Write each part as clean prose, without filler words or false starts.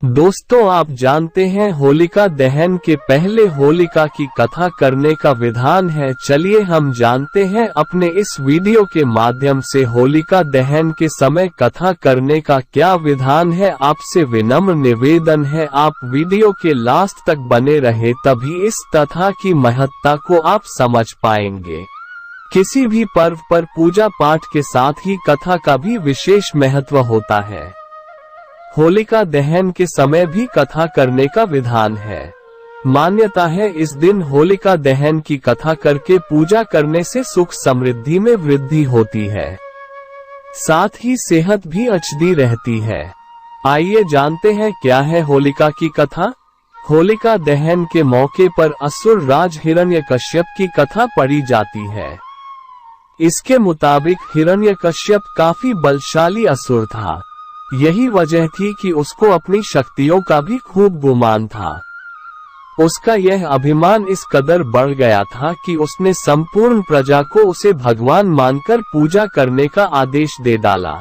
दोस्तों, आप जानते हैं होलिका दहन के पहले होलिका की कथा करने का विधान है। चलिए हम जानते हैं अपने इस वीडियो के माध्यम से होलिका दहन के समय कथा करने का क्या विधान है। आपसे विनम्र निवेदन है आप वीडियो के लास्ट तक बने रहे, तभी इस कथा की महत्ता को आप समझ पाएंगे। किसी भी पर्व पर पूजा पाठ के साथ ही कथा का भी विशेष महत्व होता है। होलिका दहन के समय भी कथा करने का विधान है। मान्यता है इस दिन होलिका दहन की कथा करके पूजा करने से सुख समृद्धि में वृद्धि होती है, साथ ही सेहत भी अच्छी रहती है। आइए जानते हैं क्या है होलिका की कथा। होलिका दहन के मौके पर असुर राज हिरण्यकश्यप की कथा पढ़ी जाती है। इसके मुताबिक हिरण्यकश्यप काफी बलशाली असुर था। यही वजह थी कि उसको अपनी शक्तियों का भी खूब गुमान था। उसका यह अभिमान इस कदर बढ़ गया था कि उसने संपूर्ण प्रजा को उसे भगवान मानकर पूजा करने का आदेश दे डाला।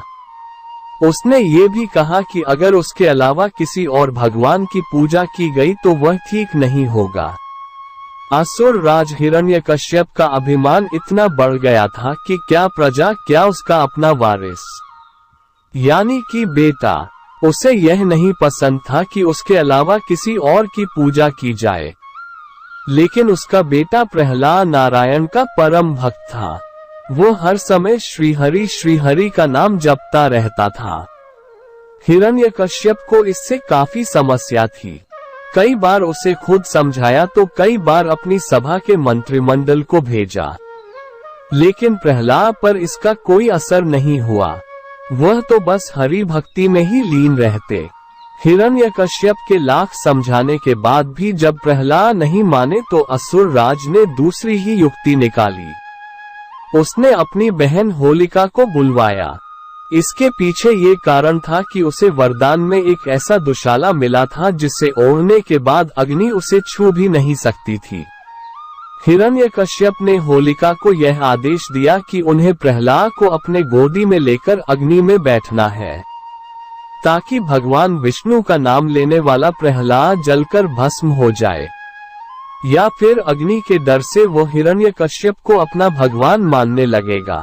उसने ये भी कहा कि अगर उसके अलावा किसी और भगवान की पूजा की गई तो वह ठीक नहीं होगा। असुर राज हिरण्यकश्यप का अभिमान इतना बढ़ गया था कि क्या प्रजा, क्या उसका अपना वारिस यानी कि बेटा, उसे यह नहीं पसंद था कि उसके अलावा किसी और की पूजा की जाए। लेकिन उसका बेटा प्रहलाद नारायण का परम भक्त था। वो हर समय श्रीहरि का नाम जपता रहता था। हिरण्यकश्यप को इससे काफी समस्या थी। कई बार उसे खुद समझाया तो कई बार अपनी सभा के मंत्रिमंडल को भेजा, लेकिन प्रहलाद पर इसका कोई असर नहीं हुआ। वह तो बस हरि भक्ति में ही लीन रहते। हिरण्यकश्यप के लाख समझाने के बाद भी जब प्रहलाद नहीं माने तो असुर राज ने दूसरी ही युक्ति निकाली। उसने अपनी बहन होलिका को बुलवाया। इसके पीछे ये कारण था कि उसे वरदान में एक ऐसा दुशाला मिला था जिसे ओढ़ने के बाद अग्नि उसे छू भी नहीं सकती थी। हिरण्यकश्यप ने होलिका को यह आदेश दिया कि उन्हें प्रहलाद को अपने गोदी में लेकर अग्नि में बैठना है, ताकि भगवान विष्णु का नाम लेने वाला प्रहलाद जलकर भस्म हो जाए, या फिर अग्नि के डर से वो हिरण्यकश्यप को अपना भगवान मानने लगेगा।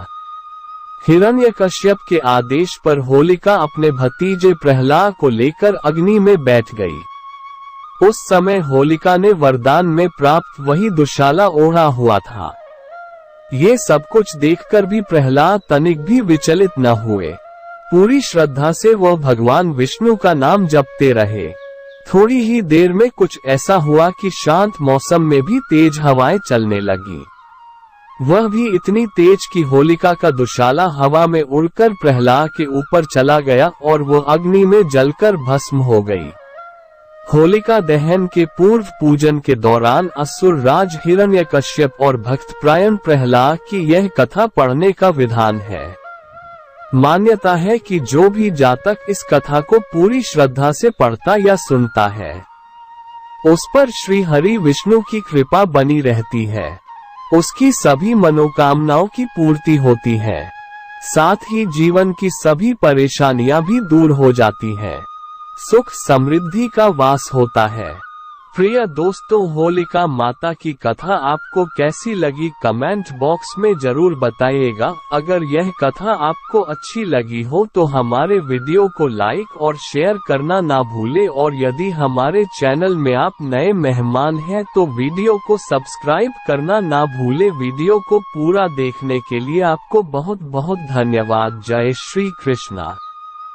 हिरण्यकश्यप के आदेश पर होलिका अपने भतीजे प्रहलाद को लेकर अग्नि में बैठ गई। उस समय होलिका ने वरदान में प्राप्त वही दुशाला ओढ़ा हुआ था। ये सब कुछ देखकर भी प्रहलाद तनिक भी विचलित न हुए। पूरी श्रद्धा से वह भगवान विष्णु का नाम जपते रहे। थोड़ी ही देर में कुछ ऐसा हुआ कि शांत मौसम में भी तेज हवाएं चलने लगी। वह भी इतनी तेज कि होलिका का दुशाला हवा में उड़कर प्रहलाद के ऊपर चला गया और वो अग्नि में जलकर भस्म हो गई। होलिका दहन के पूर्व पूजन के दौरान असुर राज हिरण्यकश्यप और भक्तप्रायण प्रहलाद की यह कथा पढ़ने का विधान है। मान्यता है कि जो भी जातक इस कथा को पूरी श्रद्धा से पढ़ता या सुनता है, उस पर श्री हरि विष्णु की कृपा बनी रहती है। उसकी सभी मनोकामनाओं की पूर्ति होती है, साथ ही जीवन की सभी परेशानियां भी दूर हो जाती हैं। सुख समृद्धि का वास होता है। प्रिय दोस्तों, होलिका माता की कथा आपको कैसी लगी कमेंट बॉक्स में जरूर बताइएगा। अगर यह कथा आपको अच्छी लगी हो तो हमारे वीडियो को लाइक और शेयर करना ना भूले, और यदि हमारे चैनल में आप नए मेहमान हैं तो वीडियो को सब्सक्राइब करना ना भूले। वीडियो को पूरा देखने के लिए आपको बहुत बहुत धन्यवाद। जय श्री कृष्णा।